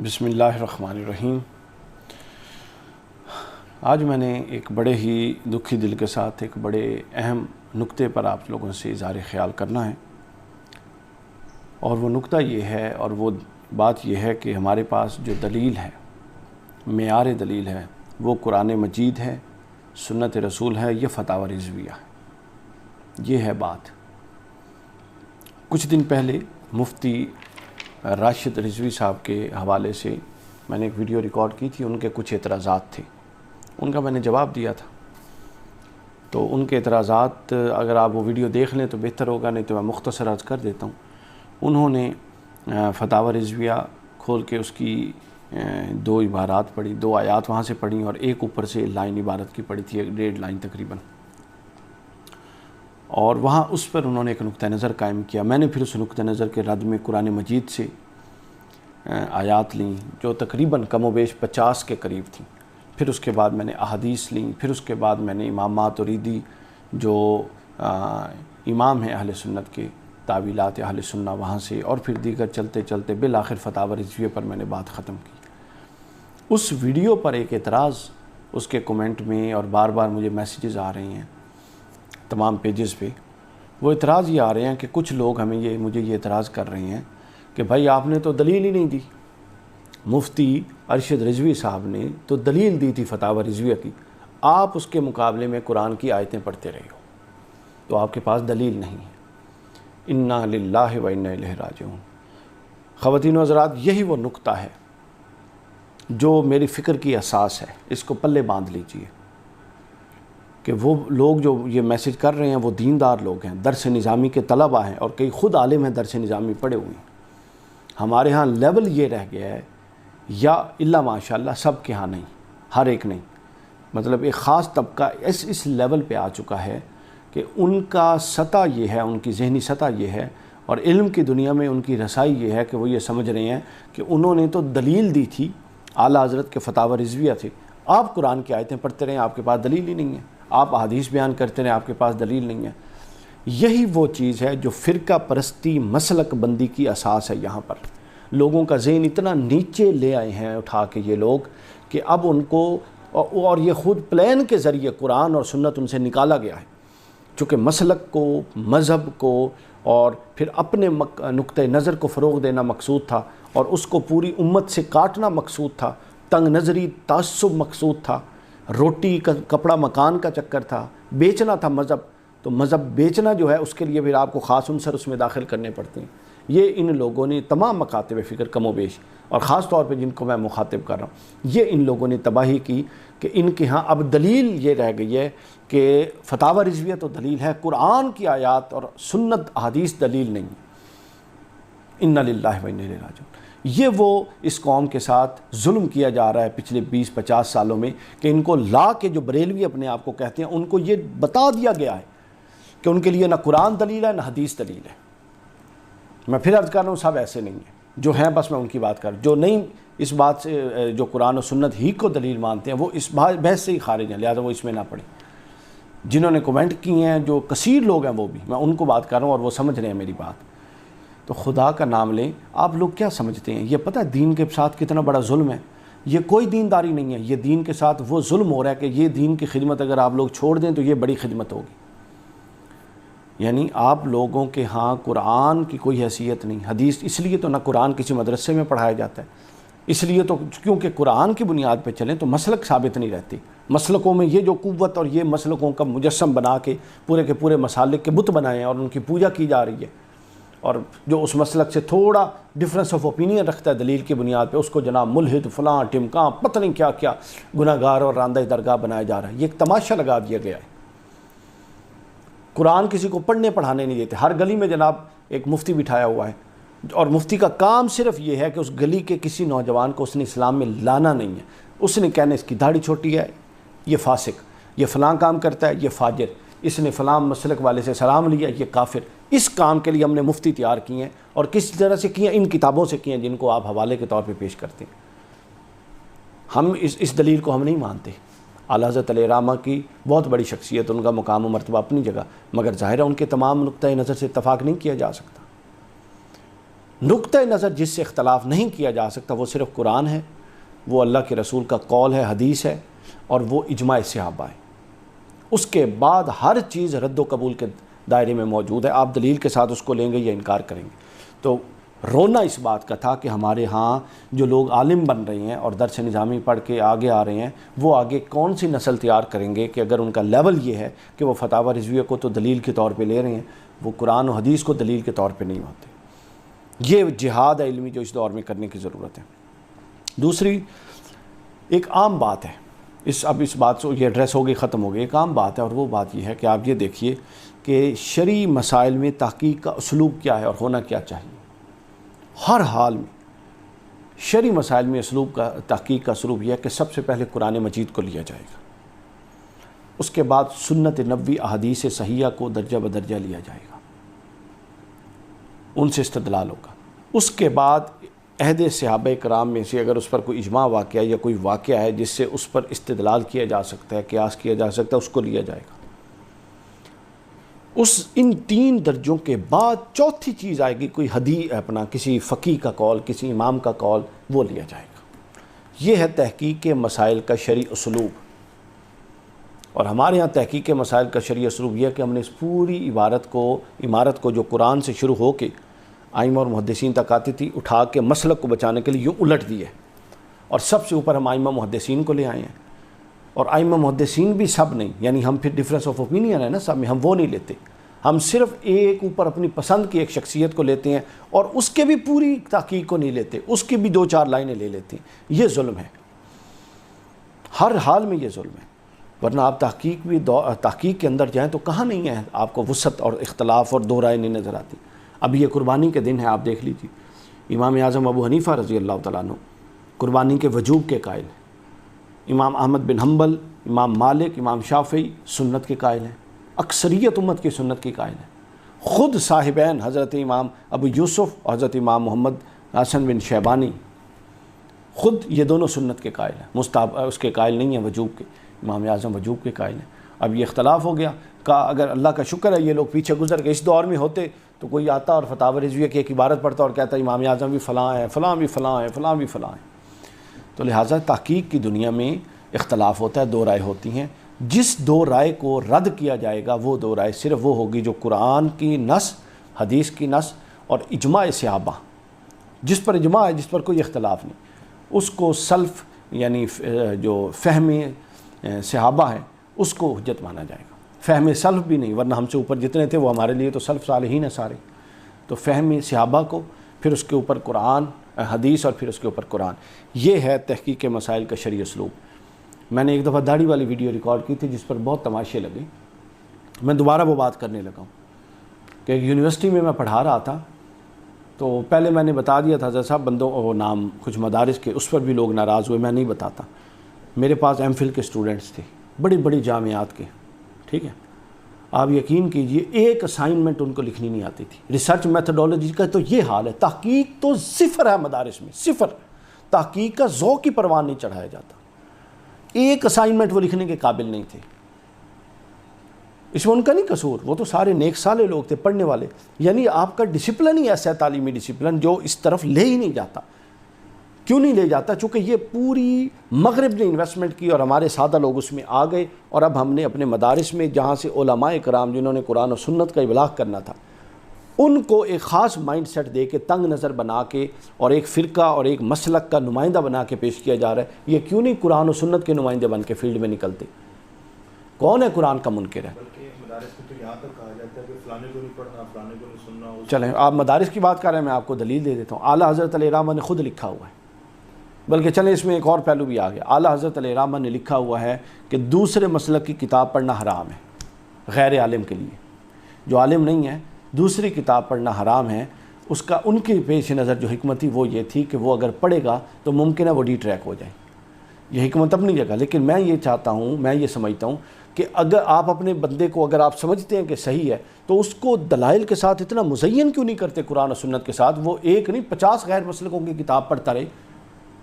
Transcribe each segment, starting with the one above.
بسم اللہ الرحمن الرحیم۔ آج میں نے ایک بڑے ہی دکھی دل کے ساتھ ایک بڑے اہم نقطے پر آپ لوگوں سے اظہار خیال کرنا ہے، اور وہ نقطہ یہ ہے اور وہ بات یہ ہے کہ ہمارے پاس جو دلیل ہے، معیار دلیل ہے، وہ قرآن مجید ہے، سنت رسول ہے، یہ فتاوی رضویہ ہے۔ یہ ہے بات۔ کچھ دن پہلے مفتی راشد رضوی صاحب کے حوالے سے میں نے ایک ویڈیو ریکارڈ کی تھی، ان کے کچھ اعتراضات تھے، ان کا میں نے جواب دیا تھا۔ تو ان کے اعتراضات اگر آپ وہ ویڈیو دیکھ لیں تو بہتر ہوگا، نہیں تو میں مختصر عرض کر دیتا ہوں۔ انہوں نے فتاوی رضویہ کھول کے اس کی دو عبارات پڑھی، دو آیات وہاں سے پڑھی، اور ایک اوپر سے لائن عبارت کی پڑھی تھی، 1.5 لائن تقریباً، اور وہاں اس پر انہوں نے ایک نقطہ نظر قائم کیا۔ میں نے پھر اس نقطہ نظر کے رد میں قرآن مجید سے آیات لیں جو تقریباً کم و بیش 50 کے قریب تھیں، پھر اس کے بعد میں نے احادیث لیں، پھر اس کے بعد میں نے امام ماتریدی جو امام ہیں اہل سنت کے، تعویلات اہل سنہ وہاں سے، اور پھر دیگر چلتے چلتے بالآخر فتاوی رضویہ پر میں نے بات ختم کی۔ اس ویڈیو پر ایک اعتراض اس کے کومنٹ میں، اور بار بار مجھے میسیجز آ رہے ہیں تمام پیجز پہ، وہ اعتراض یہ آ رہے ہیں کہ کچھ لوگ مجھے یہ اعتراض کر رہے ہیں کہ بھائی آپ نے تو دلیل ہی نہیں دی، مفتی ارشد رضوی صاحب نے تو دلیل دی تھی فتاوی رضویہ کی، آپ اس کے مقابلے میں قرآن کی آیتیں پڑھتے رہے ہو، تو آپ کے پاس دلیل نہیں ہے۔ انا للہ و انا الیہ راجعون۔ خواتین و حضرات، یہی وہ نقطہ ہے جو میری فکر کی اساس ہے، اس کو پلے باندھ لیجئے کہ وہ لوگ جو یہ میسج کر رہے ہیں وہ دیندار لوگ ہیں، درس نظامی کے طلبہ ہیں، اور کئی خود عالم ہیں، درس نظامی پڑھے ہوئے ہیں۔ ہمارے ہاں لیول یہ رہ گیا ہے، یا اللہ ماشاءاللہ سب کے ہاں نہیں، ہر ایک نہیں، مطلب ایک خاص طبقہ اس لیول پہ آ چکا ہے کہ ان کا سطح یہ ہے، ان کی ذہنی سطح یہ ہے، اور علم کی دنیا میں ان کی رسائی یہ ہے کہ وہ یہ سمجھ رہے ہیں کہ انہوں نے تو دلیل دی تھی، اعلیٰ حضرت کے فتاوی رضویہ تھے، آپ قرآن کی آیتیں پڑھتے رہیں، آپ کے پاس دلیل ہی نہیں ہے، آپ احادیث بیان کرتے رہیں، آپ کے پاس دلیل نہیں ہے۔ یہی وہ چیز ہے جو فرقہ پرستی مسلک بندی کی اساس ہے۔ یہاں پر لوگوں کا ذہن اتنا نیچے لے آئے ہیں اٹھا کے یہ لوگ کہ اب ان کو، اور یہ خود پلان کے ذریعے قرآن اور سنت ان سے نکالا گیا ہے، چونکہ مسلک کو، مذہب کو، اور پھر اپنے نقطہ نظر کو فروغ دینا مقصود تھا، اور اس کو پوری امت سے کاٹنا مقصود تھا، تنگ نظری تعصب مقصود تھا، روٹی کپڑا مکان کا چکر تھا، بیچنا تھا مذہب۔ تو مذہب بیچنا جو ہے اس کے لیے پھر آپ کو خاص عنصر اس میں داخل کرنے پڑتے ہیں۔ یہ ان لوگوں نے، تمام مکاتب فکر کم و بیش، اور خاص طور پہ جن کو میں مخاطب کر رہا ہوں، یہ ان لوگوں نے تباہی کی کہ ان کے ہاں اب دلیل یہ رہ گئی ہے کہ فتاوی رضویہ تو دلیل ہے، قرآن کی آیات اور سنت حدیث دلیل نہیں۔ انا للہ و انا الیہ راجعون۔ یہ وہ اس قوم کے ساتھ ظلم کیا جا رہا ہے پچھلے 20-50 سالوں میں، کہ ان کو لا کے، جو بریلوی اپنے آپ کو کہتے ہیں، ان کو یہ بتا دیا گیا ہے کہ ان کے لیے نہ قرآن دلیل ہے نہ حدیث دلیل ہے۔ میں پھر عرض کر رہا ہوں، سب ایسے نہیں ہیں، جو ہیں بس میں ان کی بات کر رہا ہوں، جو نہیں اس بات سے، جو قرآن و سنت ہی کو دلیل مانتے ہیں، وہ اس بحث سے ہی خارج ہیں، لہذا وہ اس میں نہ پڑھیں۔ جنہوں نے کومنٹ کیے ہیں، جو کثیر لوگ ہیں، وہ بھی میں ان کو بات کر رہا ہوں، اور وہ سمجھ رہے ہیں میری بات۔ تو خدا کا نام لیں، آپ لوگ کیا سمجھتے ہیں؟ یہ پتہ ہے دین کے ساتھ کتنا بڑا ظلم ہے؟ یہ کوئی دینداری نہیں ہے، یہ دین کے ساتھ وہ ظلم ہو رہا ہے کہ یہ دین کی خدمت اگر آپ لوگ چھوڑ دیں تو یہ بڑی خدمت ہوگی۔ یعنی آپ لوگوں کے ہاں قرآن کی کوئی حیثیت نہیں، حدیث، اس لیے تو نہ قرآن کسی مدرسے میں پڑھایا جاتا ہے، اس لیے تو کیونکہ قرآن کی بنیاد پہ چلیں تو مسلک ثابت نہیں رہتی۔ مسلکوں میں یہ جو قوت اور یہ مسلکوں کا مجسم بنا کے پورے کے پورے مسالک کے بت بنائے ہیں اور ان کی پوجا کی جا رہی ہے، اور جو اس مسلک سے تھوڑا ڈفرینس آف اوپینین رکھتا ہے دلیل کی بنیاد پہ، اس کو جناب ملحد، فلاں ٹمکاں، پتہ نہیں کیا کیا گناہ گار اور راندہ درگاہ بنایا جا رہا ہے۔ یہ ایک تماشا لگا دیا گیا ہے۔ قرآن کسی کو پڑھنے پڑھانے نہیں دیتے، ہر گلی میں جناب ایک مفتی بٹھایا ہوا ہے، اور مفتی کا کام صرف یہ ہے کہ اس گلی کے کسی نوجوان کو اس نے اسلام میں لانا نہیں ہے۔ اس نے کہنا اس کی داڑھی چھوٹی ہے، یہ فاسق، یہ فلاں کام کرتا ہے، یہ فاجر، اس نے فلاں مسلک والے سے سلام لیا، یہ کافر۔ اس کام کے لیے ہم نے مفتی تیار کیے ہیں، اور کس طرح سے کیے ہیں؟ ان کتابوں سے کیے ہیں جن کو آپ حوالے کے طور پہ پیش کرتے ہیں۔ ہم اس دلیل کو ہم نہیں مانتے۔ اعلیٰ حضرت علیہ رحمہ کی بہت بڑی شخصیت، ان کا مقام و مرتبہ اپنی جگہ، مگر ظاہر ہے ان کے تمام نقطۂ نظر سے اتفاق نہیں کیا جا سکتا۔ نقطہ نظر جس سے اختلاف نہیں کیا جا سکتا وہ صرف قرآن ہے، وہ اللہ کے رسول کا قول ہے، حدیث ہے، اور وہ اجماع صحابہ ہے۔ اس کے بعد ہر چیز رد و قبول کے دائرے میں موجود ہے، آپ دلیل کے ساتھ اس کو لیں گے یا انکار کریں گے۔ تو رونا اس بات کا تھا کہ ہمارے ہاں جو لوگ عالم بن رہے ہیں اور درس نظامی پڑھ کے آگے آ رہے ہیں، وہ آگے کون سی نسل تیار کریں گے کہ اگر ان کا لیول یہ ہے کہ وہ فتاوی رضویہ کو تو دلیل کے طور پہ لے رہے ہیں، وہ قرآن و حدیث کو دلیل کے طور پہ نہیں ہوتے۔ یہ جہاد علمی جو اس دور میں کرنے کی ضرورت ہے۔ دوسری ایک عام بات ہے، اب اس بات سے یہ ایڈریس ہوگی، ختم ہوگی، ایک عام بات ہے، اور وہ بات یہ ہے کہ آپ یہ دیکھیے کہ شرعی مسائل میں تحقیق کا اسلوب کیا ہے اور ہونا کیا چاہیے۔ ہر حال میں شرعی مسائل میں تحقیق کا اسلوب یہ ہے کہ سب سے پہلے قرآن مجید کو لیا جائے گا، اس کے بعد سنت نبوی احادیث صحیحہ کو درجہ بدرجہ لیا جائے گا، ان سے استدلال ہوگا۔ اس کے بعد عہد صحابہ کرام میں سے اگر اس پر کوئی اجماع واقعہ یا کوئی واقعہ ہے جس سے اس پر استدلال کیا جا سکتا ہے، قیاس کیا جا سکتا ہے، اس کو لیا جائے گا۔ ان 3 درجوں کے بعد چوتھی چیز آئے گی، کوئی کسی فقیہ کا قول، کسی امام کا قول، وہ لیا جائے گا۔ یہ ہے تحقیق کے مسائل کا شرعی اسلوب۔ اور ہمارے ہاں تحقیق کے مسائل کا شرعی اسلوب یہ ہے کہ ہم نے اس پوری عمارت کو جو قرآن سے شروع ہو کے ائمہ اور محدثین تک آتی تھی، اٹھا کے مسلک کو بچانے کے لیے یوں الٹ دی ہے، اور سب سے اوپر ہم ائمہ محدثین کو لے آئے ہیں۔ اور ائمہ محدثین بھی سب نہیں، یعنی ہم پھر ڈفرینس آف اوپینین ہے نا سب میں، ہم وہ نہیں لیتے، ہم صرف ایک اوپر اپنی پسند کی ایک شخصیت کو لیتے ہیں، اور اس کے بھی پوری تحقیق کو نہیں لیتے، اس کی بھی 2-4 لائنیں لے لیتے ہیں۔ یہ ظلم ہے، ہر حال میں یہ ظلم ہے، ورنہ آپ تحقیق کے اندر جائیں تو کہاں نہیں ہے آپ کو وسعت اور اختلاف اور 2 رائے نہیں نظر آتی۔ اب یہ قربانی کے دن ہے، آپ دیکھ لیجیے، امام اعظم ابو حنیفہ رضی اللہ تعالیٰ عنہ قربانی کے وجوب کے قائل ہیں، امام احمد بن حنبل، امام مالک، امام شافعی سنت کے قائل ہیں، اکثریت امت کی سنت کے قائل ہیں، خود صاحبین حضرت امام ابو یوسف اور حضرت امام محمد حسن بن شیبانی خود یہ دونوں سنت کے قائل ہیں، اس کے قائل نہیں ہیں وجوب کے، امام اعظم وجوب کے قائل ہیں۔ اب یہ اختلاف ہو گیا، اگر اللہ کا شکر ہے یہ لوگ پیچھے گزر گئے، اس دور میں ہوتے تو کوئی آتا اور فتاوی رضویہ کی ایک عبارت پڑھتا اور کہتا امام اعظم بھی فلاں ہیں، فلاں بھی فلاں ہیں، فلاں بھی فلاں ہیں۔ تو لہٰذا تحقیق کی دنیا میں اختلاف ہوتا ہے، 2 رائے ہوتی ہیں، جس 2 رائے کو رد کیا جائے گا وہ 2 رائے صرف وہ ہوگی جو قرآن کی نص، حدیث کی نص اور اجماع صحابہ، جس پر اجماع ہے، جس پر کوئی اختلاف نہیں، اس کو سلف یعنی جو فہم صحابہ ہے اس کو حجت مانا جائے گا۔ فہم سلف بھی نہیں، ورنہ ہم سے اوپر جتنے تھے وہ ہمارے لیے تو سلف صالحین ہیں سارے۔ تو فہم صحابہ کو، پھر اس کے اوپر قرآن حدیث، اور پھر اس کے اوپر قرآن، یہ ہے تحقیق کے مسائل کا شرعی اسلوب۔ میں نے ایک دفعہ داڑھی والی ویڈیو ریکارڈ کی تھی جس پر بہت تماشے لگے، میں دوبارہ وہ بات کرنے لگا ہوں کہ یونیورسٹی میں پڑھا رہا تھا، تو پہلے میں نے بتا دیا تھا حضرت صاحب بندوں وہ نام کچھ مدارس کے، اس پر بھی لوگ ناراض ہوئے، میں نہیں بتاتا۔ میرے پاس ایم فل کے اسٹوڈنٹس تھے، بڑی بڑی جامعات کے، ٹھیک ہے، آپ یقین کیجئے ایک اسائنمنٹ ان کو لکھنی نہیں آتی تھی۔ ریسرچ میتھڈولوجی کا تو یہ حال ہے، تحقیق تو صفر ہے مدارس میں، صفر، تحقیق کا ذوق کی پروان نہیں چڑھایا جاتا، ایک اسائنمنٹ وہ لکھنے کے قابل نہیں تھے۔ اس میں ان کا نہیں قصور، وہ تو سارے نیک سالے لوگ تھے، پڑھنے والے، یعنی آپ کا ڈسپلن ہی ایسا ہے، تعلیمی ڈسپلن جو اس طرف لے ہی نہیں جاتا۔ کیوں نہیں لے جاتا؟ چونکہ یہ پوری مغرب نے انویسٹمنٹ کی اور ہمارے سادہ لوگ اس میں آ گئے، اور اب ہم نے اپنے مدارس میں جہاں سے علماء کرام جنہوں نے قرآن و سنت کا ابلاغ کرنا تھا، ان کو ایک خاص مائنڈ سیٹ دے کے، تنگ نظر بنا کے، اور ایک فرقہ اور ایک مسلک کا نمائندہ بنا کے پیش کیا جا رہا ہے۔ یہ کیوں نہیں قرآن و سنت کے نمائندے بن کے فیلڈ میں نکلتے؟ کون ہے قرآن کا منکر ہے؟ چلیں آپ مدارس کی بات کر رہے ہیں، میں آپ کو دلیل دے دیتا ہوں۔ اعلیٰ حضرت علیہ الرحمہ نے خود لکھا ہوا ہے، بلکہ چلیں اس میں ایک اور پہلو بھی آ گیا، اعلیٰ حضرت علیہ الرحمہ نے لکھا ہوا ہے کہ دوسرے مسلک کی کتاب پڑھنا حرام ہے غیر عالم کے لیے، جو عالم نہیں ہے دوسری کتاب پڑھنا حرام ہے۔ اس کا ان کے پیش نظر جو حکمت تھی وہ یہ تھی کہ وہ اگر پڑھے گا تو ممکن ہے وہ ڈی ٹریک ہو جائے، یہ حکمت اپنی جگہ۔ لیکن میں یہ چاہتا ہوں، میں یہ سمجھتا ہوں کہ اگر آپ اپنے بندے کو، اگر آپ سمجھتے ہیں کہ صحیح ہے، تو اس کو دلائل کے ساتھ اتنا مزین کیوں نہیں کرتے قرآن و سنت کے ساتھ؟ وہ ایک نہیں 50 غیر مسلکوں کی کتاب پڑھتا رہے،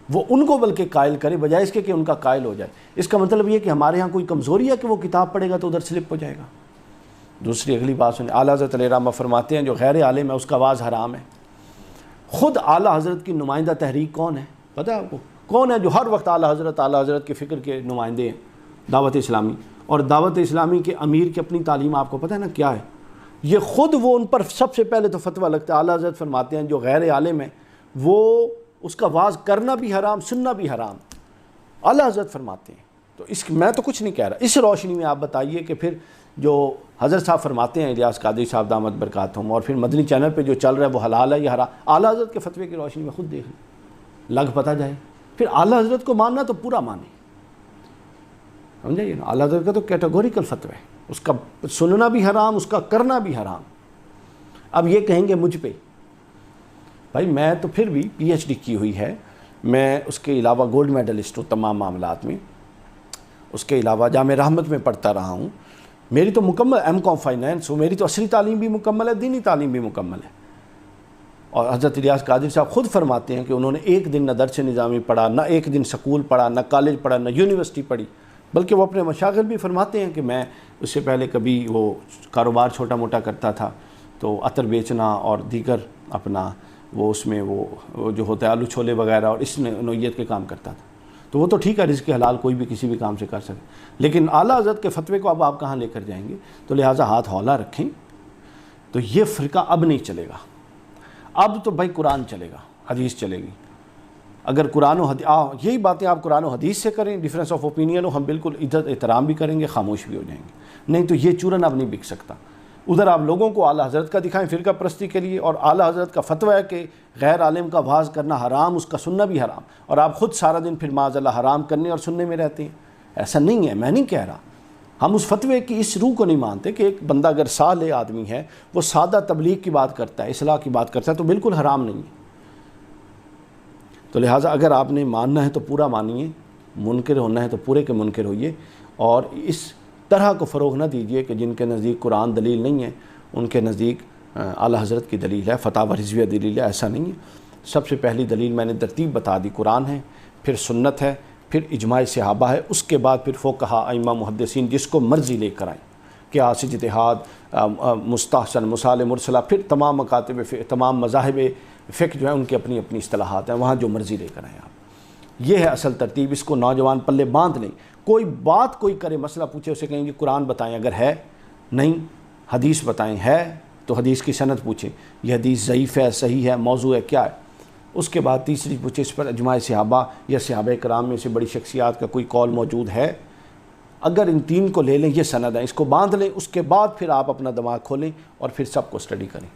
وہ ان کو بلکہ قائل کرے بجائے اس کے کہ ان کا قائل ہو جائے۔ اس کا مطلب یہ کہ ہمارے ہاں کوئی کمزوری ہے کہ وہ کتاب پڑھے گا تو ادھر سلپ ہو جائے گا۔ دوسری اگلی بات سنیں، اعلیٰ حضرت علیہ الرحمہ فرماتے ہیں جو غیر عالم ہے اس کا آواز حرام ہے۔ خود اعلیٰ حضرت کی نمائندہ تحریک کون ہے پتہ ہے آپ کو؟ کون ہے جو ہر وقت اعلیٰ حضرت کے فکر کے نمائندے ہیں؟ دعوت اسلامی. اور دعوت اسلامی کے امیر کی اپنی تعلیم آپ کو پتہ ہے نا کیا ہے؟ یہ خود وہ ان پر سب سے پہلے تو فتویٰ لگتا ہے. اعلیٰ حضرت فرماتے ہیں جو غیر عالم ہے وہ اس کا واعظ کرنا بھی حرام سننا بھی حرام. اعلیٰ حضرت فرماتے ہیں. تو میں تو کچھ نہیں کہہ رہا. اس روشنی میں آپ بتائیے کہ پھر جو حضرت صاحب فرماتے ہیں الیاس قادری صاحب دامت برکاتہم، اور پھر مدنی چینل پہ جو چل رہا ہے وہ حلال ہے یا حرام، اعلیٰ حضرت کے فتوے کی روشنی میں خود دیکھ لیں، لگ پتہ جائے. پھر اعلیٰ حضرت کو ماننا تو پورا مانیں، سمجھائیے نا. اعلیٰ حضرت کا تو کیٹیگوریکل فتوی ہے، اس کا سننا بھی حرام، اس کا کرنا بھی حرام. اب یہ کہیں گے مجھ پہ، بھائی میں تو پھر بھی پی ایچ ڈی کی ہوئی ہے، میں اس کے علاوہ گولڈ میڈلسٹ ہوں تمام معاملات میں، اس کے علاوہ جامع رحمت میں پڑھتا رہا ہوں، میری تو مکمل ایم کام فائنینس ہوں، میری تو عصری تعلیم بھی مکمل ہے، دینی تعلیم بھی مکمل ہے. اور حضرت الیاس قادری صاحب خود فرماتے ہیں کہ انہوں نے ایک دن نہ درس نظامی پڑھا، نہ ایک دن سکول پڑھا، نہ کالج پڑھا، نہ یونیورسٹی پڑھی، بلکہ وہ اپنے مشاغل بھی فرماتے ہیں کہ میں اس سے پہلے کبھی وہ کاروبار چھوٹا موٹا کرتا تھا، تو عطر بیچنا اور دیگر اپنا وہ اس میں وہ جو ہوتا ہے آلو چھولے وغیرہ اور اس نوعیت کے کام کرتا تھا. تو وہ تو ٹھیک ہے، رزق حلال کوئی بھی کسی بھی کام سے کر سکے، لیکن اعلیٰ حضرت کے فتوے کو اب آپ کہاں لے کر جائیں گے؟ تو لہٰذا ہاتھ ہولا رکھیں. تو یہ فرقہ اب نہیں چلے گا. اب تو بھائی قرآن چلے گا، حدیث چلے گی. اگر قرآن و حدیث یہی باتیں آپ قرآن و حدیث سے کریں، ڈیفرنس آف اوپینین ہو، ہم بالکل عزت احترام بھی کریں گے، خاموش بھی ہو جائیں گے. نہیں تو یہ چورن اب نہیں بک سکتا. ادھر آپ لوگوں کو اعلیٰ حضرت کا دکھائیں فرقہ پرستی کے لیے، اور اعلیٰ حضرت کا فتویٰ ہے کہ غیر عالم کا واعظ کرنا حرام، اس کا سننا بھی حرام، اور آپ خود سارا دن پھر معاذ اللہ حرام کرنے اور سننے میں رہتے ہیں. ایسا نہیں ہے، میں نہیں کہہ رہا. ہم اس فتوے کی اس روح کو نہیں مانتے کہ ایک بندہ اگر صالح آدمی ہے، وہ سادہ تبلیغ کی بات کرتا ہے، اصلاح کی بات کرتا ہے، تو بالکل حرام نہیں ہے. تو لہٰذا اگر آپ نے ماننا ہے تو پورا مانیے، منکر ہونا ہے تو پورے کے منکر ہوئیے، اور اس طرح کو فروغ نہ دیجیے کہ جن کے نزدیک قرآن دلیل نہیں ہے ان کے نزدیک اعلیٰ حضرت کی دلیل ہے، فتاوی رضویہ دلیل ہے. ایسا نہیں ہے. سب سے پہلی دلیل میں نے ترتیب بتا دی، قرآن ہے، پھر سنت ہے، پھر اجماع صحابہ ہے، اس کے بعد پھر فقہاء ائمہ محدثین جس کو مرضی لے کر آئیں، قیاس اجتہاد مستحسن مصالح مرسلہ، پھر تمام مکاتب تمام مذاہب فقہ جو ہیں ان کی اپنی اپنی اصطلاحات ہیں، وہاں جو مرضی لے کر آئیں آپ. یہ ہے اصل ترتیب. اس کو نوجوان پلے باندھ لیں. کوئی بات کوئی کرے، مسئلہ پوچھے، اسے کہیں گے قرآن بتائیں، اگر ہے نہیں حدیث بتائیں، ہے تو حدیث کی سند پوچھیں، یہ حدیث ضعیف ہے، صحیح ہے، موضوع ہے، کیا ہے. اس کے بعد تیسری پوچھے اس پر اجماع صحابہ یا صحابہ کرام میں سے بڑی شخصیات کا کوئی قول موجود ہے. اگر ان تین کو لے لیں، یہ سند ہے، اس کو باندھ لیں، اس کے بعد پھر آپ اپنا دماغ کھولیں اور پھر سب کو اسٹڈی کریں.